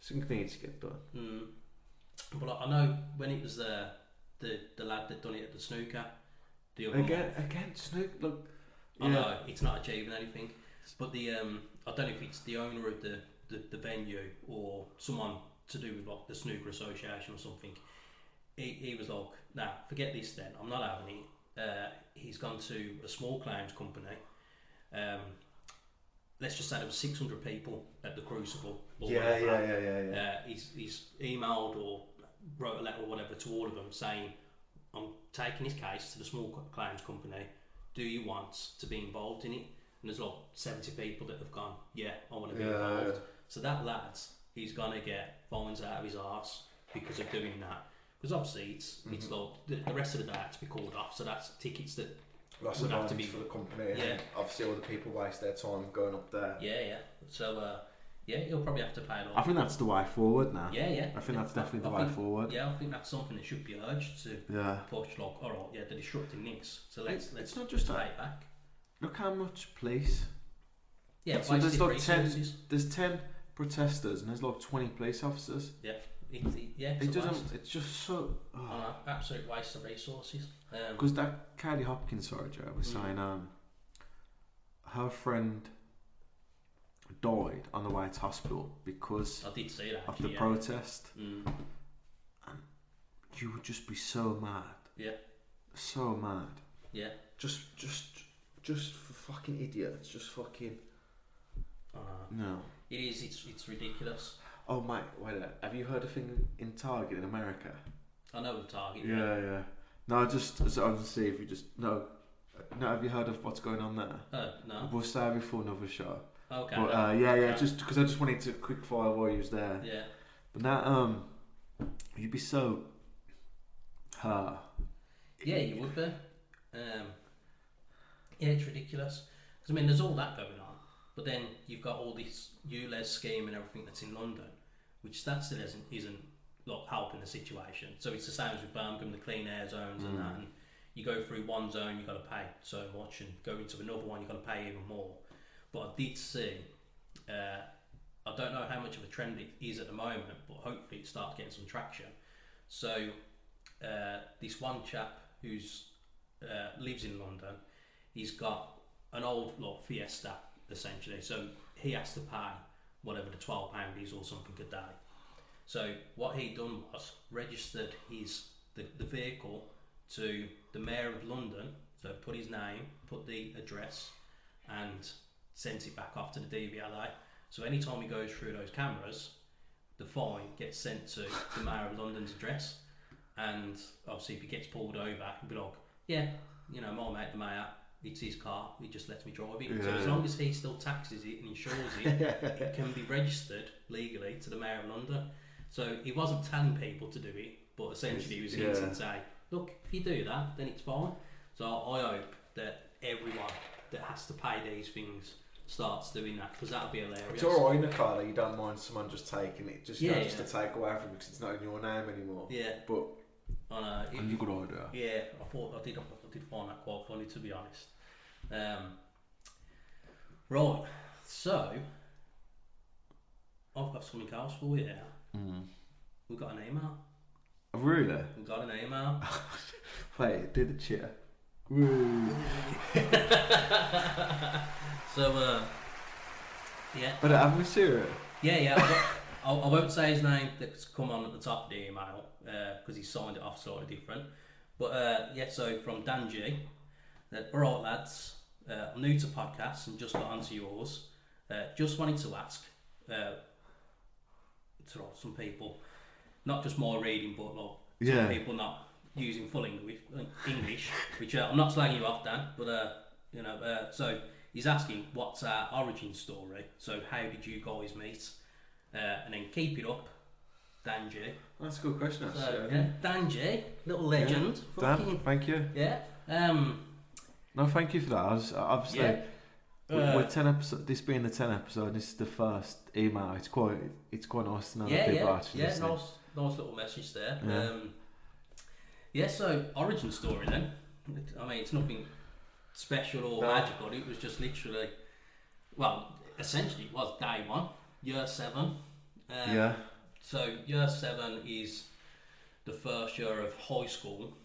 to get done. But like, I know when it was the lad that done it at the snooker. The other Again, snook. Look, I know it's not achieving anything, but the I don't know if it's the owner of the venue or someone to do with like the snooker association or something. He was like, "Nah, forget this then. I'm not having it." He's gone to a small claims company. Let's just say there was 600 people at the Crucible. Yeah. He's emailed or wrote a letter or whatever to all of them saying, "I'm taking this case to the small claims company. Do you want to be involved in it?" And there's like 70 people that have gone, "Yeah, I want to be involved." Yeah. So that lad, he's gonna get fines out of his arse because of doing that. Because obviously it's like the rest of the day had to be called off. So that's tickets that Lots would of have to be for the company. Yeah. And obviously, all the people waste their time going up there. Yeah. So he'll probably have to pay it off. I think that's the way forward now. Yeah. I think that's definitely the way forward. Yeah, I think that's something that should be urged to push. Like, all right, yeah, they're disrupting this, so let's not just pay that. it back. Look how much police. Yeah, so there's like resources. There's 10 protesters and there's like 20 police officers. Yeah, it's It's just so. Absolute waste of resources. Because that Kylie Hopkins, sorry Joe, was saying her friend died on the way to hospital because I did see that of the protest. Mm. And you would just be so mad. Yeah. So mad. Yeah. Just for fucking idiots. Just fucking. No. It is. It's ridiculous. Oh mate, wait. Have you heard a thing in Target in America? I know the Target. Yeah. No, I'll just see if you just no. Have you heard of what's going on there? No. We'll save it for another show. Okay. But just because I just wanted to quick fire while you was there. Yeah. But that you'd be so. Yeah, you would be. Yeah, it's ridiculous. Because I mean, there's all that going on, but then you've got all this ULEZ scheme and everything that's in London, which that still isn't like helping the situation. So it's the same as with Birmingham, the clean air zones and that. And you go through one zone, you've got to pay so much, and go into another one, you've got to pay even more. But I did see, I don't know how much of a trend it is at the moment, but hopefully it starts getting some traction. So this one chap who's lives in London, he's got an old Fiesta essentially, so he has to pay whatever the £12 is or something a day. So what he done was registered the vehicle to the Mayor of London, so put his name, put the address, and sent it back off to the DVLA. So anytime he goes through those cameras, the fine gets sent to the Mayor of London's address, and obviously if he gets pulled over, he'll be like, yeah, my mate the Mayor, it's his car, he just lets me drive it. So as long as he still taxes it and insures it, it can be registered legally to the Mayor of London. So he wasn't telling people to do it, but essentially he was hinting to say, look, if you do that, then it's fine. So I hope that everyone that has to pay these things starts doing that, because that'll be hilarious. It's alright in a car that you don't mind someone just taking it, just to take away from it because it's not in your name anymore. Yeah. But I know. it's a good idea. Yeah, I did find that quite funny, to be honest. Right, so I've got something else for you now. We've got an email. Really? We've got an email. Wait, do the cheer. So, yeah. But have we serious? Yeah. I won't say his name that's come on at the top of the email because he signed it off slightly different. But yeah, so from Dan G. Alright lads, I'm new to podcasts and just got onto yours. Just wanted to ask to some people, not just my reading, but some people not using full English, which I'm not slagging you off, Dan, but so he's asking what's our origin story. So how did you guys meet? And then keep it up, Dan G. That's a good question. So, yeah, Dan G, little legend. Yeah. Dan, thank you. Yeah. No, thank you for that. Obviously, with 10 episodes, this being the 10 episode, this is the first email. It's quite nice to know that people are actually listening. Nice little message there. So origin story then. I mean, it's nothing special or magical. It was just literally, essentially it was day one, year 7. So year 7 is the first year of high school,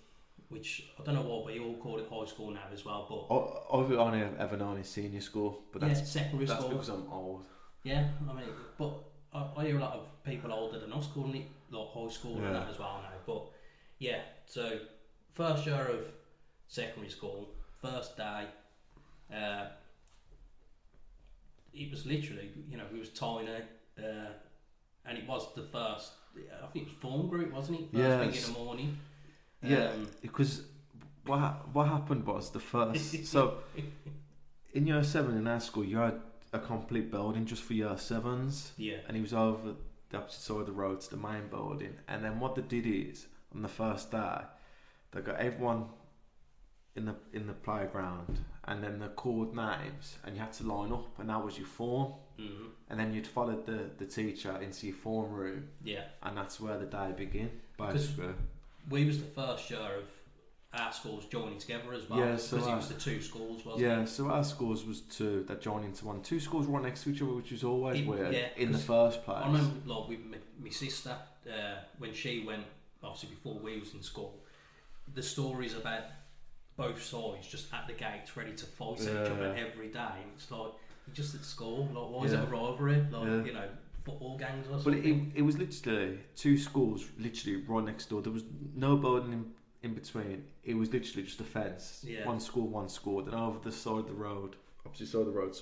which I don't know why we all call it high school now as well, but I've only ever known is senior school, but that's secondary school. That's because I'm old. Yeah, I mean, but I hear a lot of people older than us calling it like high school and that as well now. But yeah, so first year of secondary school, first day, it was literally, we was tiny, and it was the first, I think it was form group, wasn't it? First thing in the morning. Because what happened was the first. So in year 7 in our school, you had a complete building just for year 7s. Yeah. And he was over the opposite side of the road to the main building. And then what they did is on the first day, they got everyone in the playground, and then they called names, and you had to line up, and that was your form. Mm-hmm. And then you'd follow the teacher into your form room. Yeah. And that's where the day began. Basically. We was the first year of our schools joining together as well. Yeah, so because it was the 2 schools, wasn't it? Yeah, so our schools was 2 that joined into one. 2 schools were right next to each other, which was always weird in the first place. I remember with my sister, when she went, obviously before we was in school, the stories about both sides just at the gates ready to fight each other every day. And it's like, you're just at school, like why is it a rivalry? Like, football gangs or something. But it was literally 2 schools literally right next door. There was no building in between. It was literally just a fence. Yeah. One school. Then over the side of the road, opposite side of the road,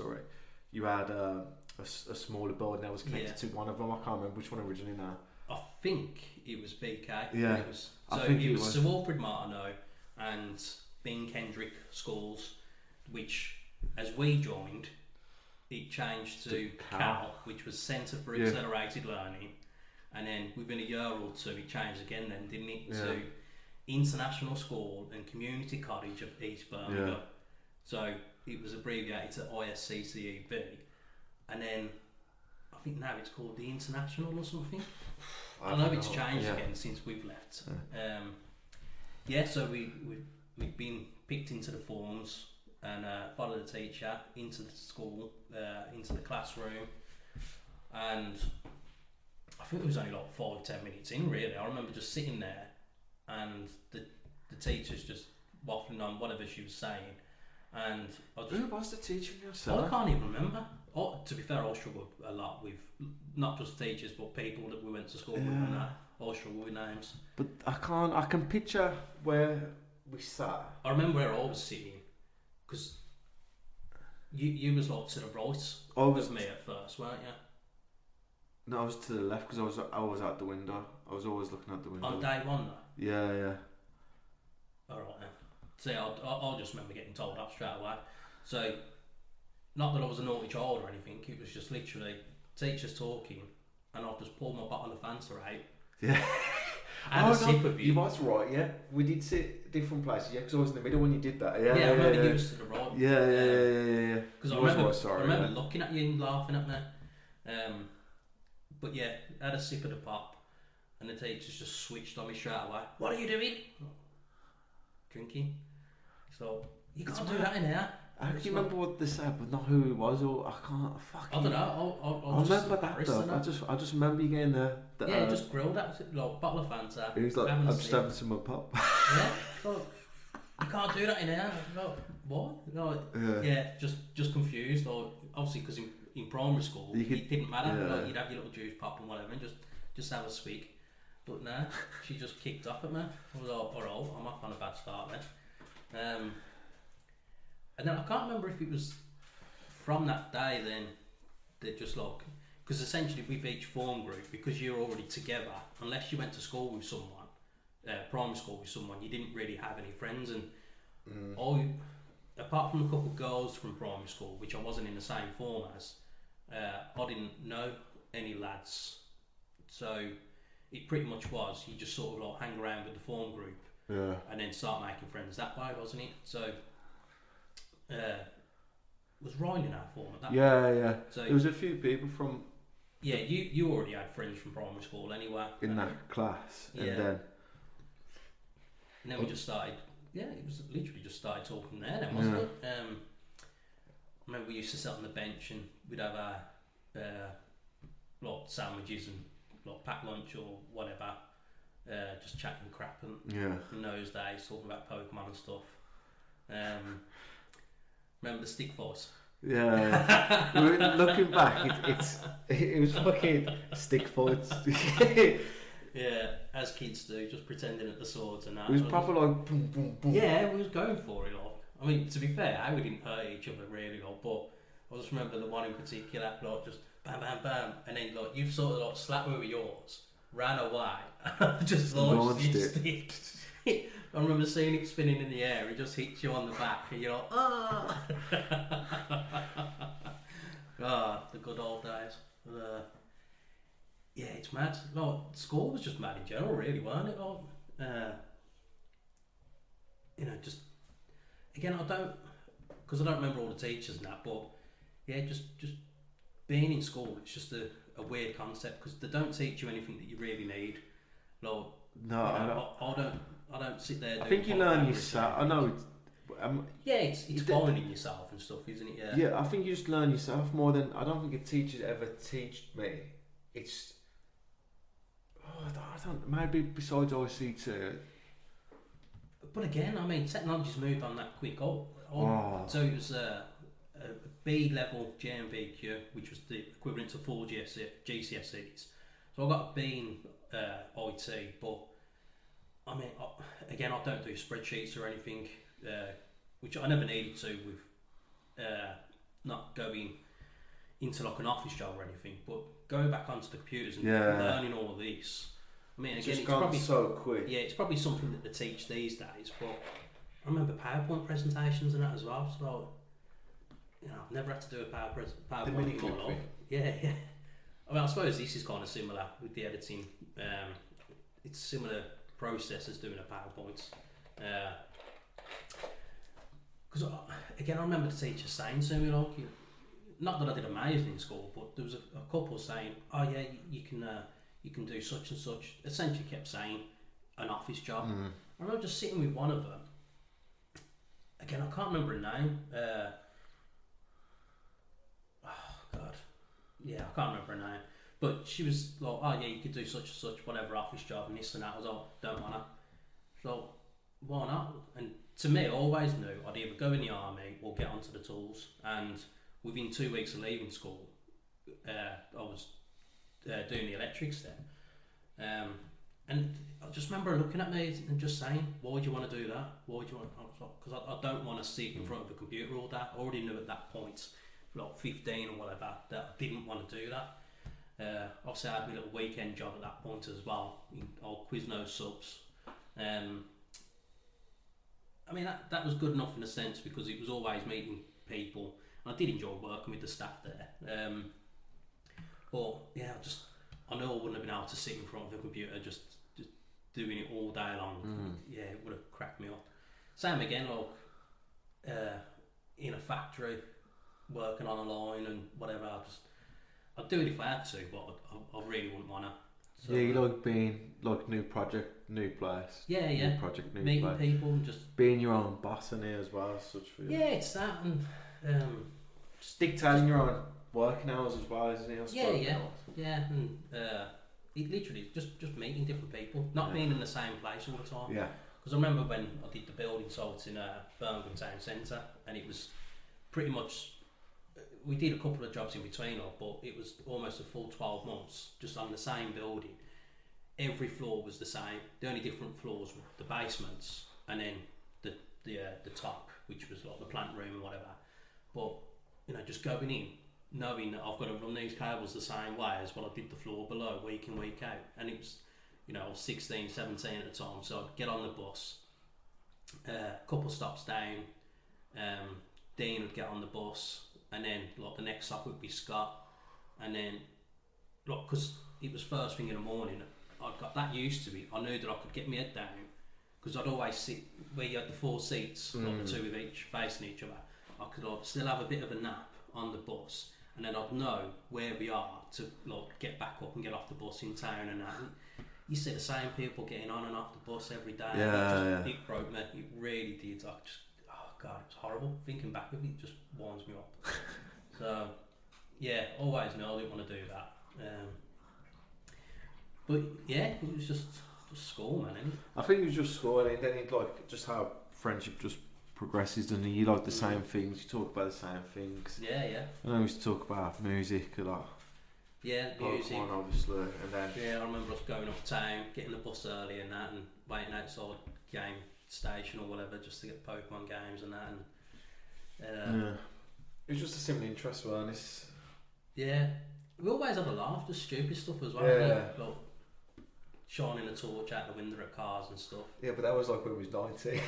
you had a smaller building that was connected to one of them. I can't remember which one originally now. I think it was BK. Yeah. It was Sir Wilfrid Martineau and Bing Kendrick schools, which as we joined, it changed to CAL, which was Centre for Accelerated Learning, and then within a year or 2 it changed again then, didn't it, to International School and Community College of East Birmingham. So it was abbreviated to ISCCEB, and then I think now it's called the International or something. I know it's changed again since we've left. So we've been picked into the forms and follow the teacher into the school, into the classroom, and I think it was only like 5-10 minutes in really. I remember just sitting there and the teacher's just waffling on whatever she was saying, and who was the teacher yourself? I can't even remember. To be fair, I struggled a lot with not just teachers but people that we went to school with and that. I struggle with names. But I can picture where we sat. I remember where I was sitting, because you was like to the right of me at first, weren't you? No, I was to the left because I was out the window. I was always looking out the window. On day 1 though? Yeah. Alright then. See, I'll just remember getting told off straight away. So, not that I was a naughty child or anything, it was just literally teachers talking and I've just pulled my bottle of Fanta out. Yeah. And a sip of it. You was right, yeah. We did sit different places, yeah, because I was in the middle when you did that. Yeah, I remember you was to the right. Yeah. Because I remember looking at you and laughing at me. But yeah, I had a sip of the pop and the teachers just switched on me straight away. What are you doing? Drinking. So, you can't do that in here. I can remember what they said, but not who it was, or I can't. I don't know. I remember that though. I just remember you getting the just grilled at like bottle of Fanta. He was like, I'm just having some more pop. Yeah. Look, You can't do that in here. Like, what? Like, yeah, just confused. Or obviously, because in primary school, it didn't matter. Yeah. Like, you'd have your little juice pop and whatever, and just have a swig. But nah, she just kicked off at me. I was like, alright, I'm off on a bad start then. And then I can't remember if it was from that day then they just like, because essentially with each form group, because you're already together, unless you went to school with someone, primary school with someone, you didn't really have any friends. And apart from a couple of girls from primary school, which I wasn't in the same form as, I didn't know any lads. So it pretty much was, you just sort of like hang around with the form group and then start making friends that way, wasn't it? So was Ryan in our form at that point? Yeah. So there was a few people from... Yeah, you already had friends from primary school anyway. In that class. Yeah. And then we just started, it was literally just started talking there then, wasn't it? I remember we used to sit on the bench and we'd have our like sandwiches and like packed lunch or whatever, just chatting crap and in those days, talking about Pokemon and stuff. Remember the stick force? Yeah. Looking back, it was fucking stick fights. Yeah, as kids do, just pretending at the swords and that. It was proper like boom, boom, boom. Yeah, we was going for it, like. I mean, to be fair, we didn't hurt each other really, like, but I just remember the one in particular, like, just bam, bam, bam, and then like you've sort of like slapped me with yours, ran away, just launched your stick. I remember seeing it spinning in the air. It just hits you on the back, and you're like, ah! The good old days. Yeah, it's mad. Like, school was just mad in general, really, weren't it? Like, just again, because I don't remember all the teachers and that, but yeah, just being in school, it's just a weird concept because they don't teach you anything that you really need. Like, no, I don't sit there. I think you learn yourself. I know. It's finding yourself and stuff, isn't it? Yeah, I think you just learn yourself more than I don't think a teacher's ever taught me. It's I don't maybe besides ICT. But again, I mean, technology's moved on that quick. So it was a B level JMBQ, which was the equivalent to 4 GCSEs. So I got a B in IT, but I mean, again, I don't do spreadsheets or anything, which I never needed to with not going into like an office job or anything, but going back onto the computers and learning all of this. I mean, again, it's probably so quick. Yeah, it's probably something that they teach these days, but I remember PowerPoint presentations and that as well. So, I've never had to do a PowerPoint in my life. Yeah. I mean, I suppose this is kind of similar with the editing. It's a similar process as doing a PowerPoint. Because again, I remember the teacher saying to me, like, not that I did amazing in school, but there was a couple saying, "Oh yeah, you can do such and such." Essentially, kept saying an office job. I remember just sitting with one of them. Again, I can't remember her name. Yeah, I can't remember her name. But she was like, "Oh yeah, you could do such and such, whatever office job and this and that." I was like, "Don't wanna." So why not? And to me, I always knew I'd either go in the army or get onto the tools. And within 2 weeks of leaving school, I was doing the electrics then. And I just remember looking at me and just saying, "Why would you want to do that? Why would you want?" Because I don't want to sit in front of a computer all day. I already knew at that point, like 15 or whatever, that I didn't want to do that. Obviously, I had my little weekend job at that point as well, in old Quiznos subs. I mean, that was good enough in a sense because it was always meeting people, and I did enjoy working with the staff there. But yeah, I know I wouldn't have been able to sit in front of a computer just doing it all day long. Yeah, it would have cracked me up. Same again, like in a factory, working on a line and whatever. I'd do it if I had to, but I really wouldn't want to. So, yeah, you like being like new project, new place. Yeah. New project, new meeting place. people and just being your own boss in here as well, as such for you. Yeah, it's that and just dictating your own working hours as well, isn't it? Yeah, and it literally just meeting different people, not being in the same place all the time. Yeah. because I remember when I did the building sites in Birmingham Town Centre, and it was pretty much, we did a couple of jobs in between, but it was almost a full 12 months just on the same building. Every floor was the same. The only different floors were the basements and then the top, which was like the plant room and whatever. But you know, just going in, knowing that I've got to run these cables the same way as what I did the floor below, week in, week out. And it was, you know, I was 16, 17 at the time, so I'd get on the bus, couple stops down, Dean would get on the bus, and then like the next stop would be Scott, and then like, because it was first thing in the morning, I got that used to it. I knew that I could get my head down, because I'd always sit where you had the 4 seats, like the 2 of each facing each other. I could like still have a bit of a nap on the bus, and then I'd know where we are to like get back up and get off the bus in town and that. And you see the same people getting on and off the bus every day. It broke me. It really did. I just, oh God, it was horrible. Thinking back of it just winds me up. So yeah, always knew I didn't want to do that. But yeah, it was just school, man. Isn't it? I think it was just school, and then it like just how friendship just progresses, and you like the same things, you talk about the same things. Yeah. And then we used to talk about music a lot. Yeah, music. Pokemon, obviously, and then I remember us going uptown, getting the bus early and that, and waiting outside game station or whatever just to get Pokemon games and that. And it was just a similar interest, weren't it? Yeah, we always had a laugh, just stupid stuff as well. Yeah. Like shining a torch out the window at cars and stuff. Yeah, but that was like when we was 19.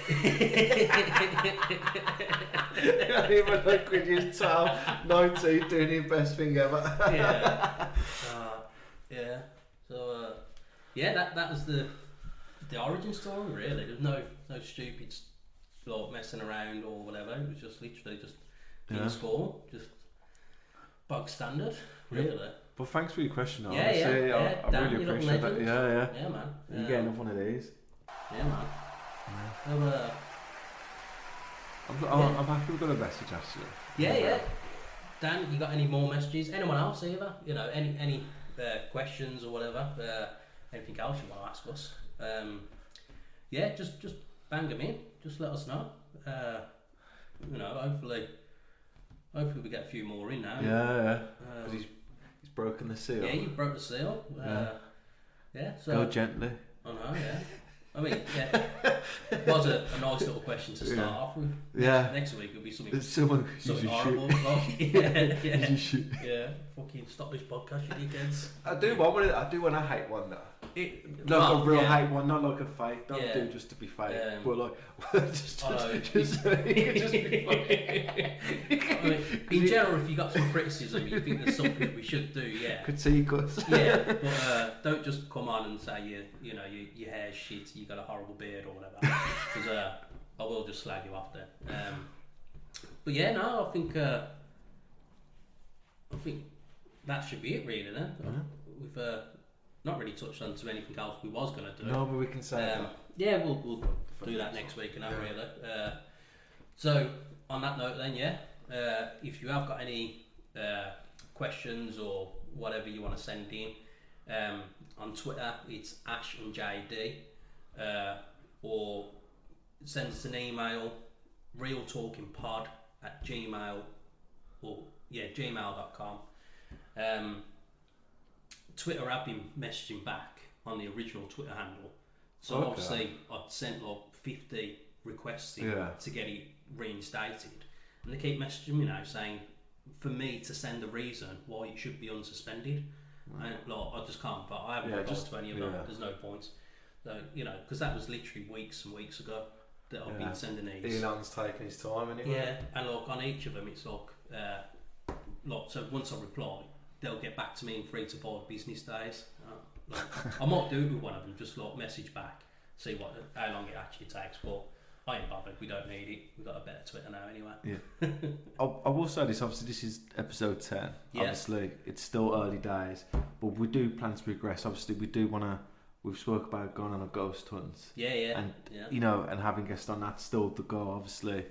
Even like when you was 12, 19, doing the best thing ever. Yeah. So that was the origin story really. There's no stupid like messing around or whatever. It was just literally just in school, just bog standard, really. But thanks for your question, though. I really appreciate that. Yeah, man. You getting enough one of these? Yeah, man. I'm happy we got a message actually. Yeah. Dan, you got any more messages? Anyone else either? You know, any questions or whatever? Anything else you want to ask us? Just bang them in. Just let us know. You know, hopefully we get a few more in now. Yeah. Because he's broken the seal. Yeah, you broke the seal. So go gently. I know. Yeah. I mean, it was a nice little question to start off with. Next week will be something horrible. Yeah, fucking stop this podcast, you dickheads. I do want to hate one though. A real hate one, not like a fake. Don't do just to be fake, but like just be funny. I mean, in general, if you got some criticism, you think there's something we should do, critique us. But don't just come on and say your hair's shit, you got a horrible beard or whatever, because I will just slag you off there. But I think that should be it really then. We've not really touched on to anything else we was going to do. No, but we can say that. Yeah, we'll do that next week and that really. So on that note then, if you have got any questions or whatever you want to send in, on Twitter it's Ash and JD, or send us an email, realtalkingpod@gmail or gmail.com. Twitter, I've been messaging back on the original Twitter handle, so obviously I'd sent like 50 requests in to get it reinstated, and they keep messaging me now saying for me to send a reason why it should be unsuspended. And I just can't, but I haven't replied to any of them. There's no point. So because that was literally weeks and weeks ago that I've been sending these. Elon's taking his time anyway. Yeah, and on each of them it's so once I reply, they'll get back to me in 3 to 5 business days. I might do it with one of them, just message back, see how long it actually takes, but I ain't bothered, we don't need it, we've got a better Twitter now anyway. Yeah. I will say this, obviously this is episode 10, obviously it's still early days, but we do plan to progress. Obviously we do want to, we've spoke about going on a ghost hunt, and and having guests on, that's still the goal. Obviously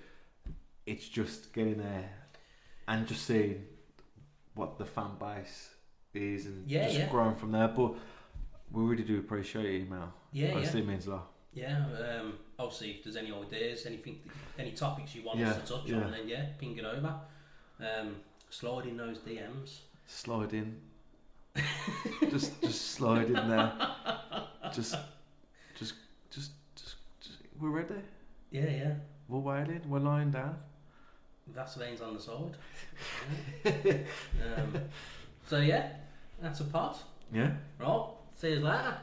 it's just getting there and just seeing what the fan base is and growing from there. But we really do appreciate your email. Honestly, it means a lot. Yeah, obviously if there's any ideas, any topics you want us to touch on, then ping it over. Slide in those DMs. Slide in. just slide in there. Just, we're ready. Yeah. We're waiting. We're lying down. Vaseline's on the side. Yeah. So yeah, that's a pot. Yeah. Right. See you later.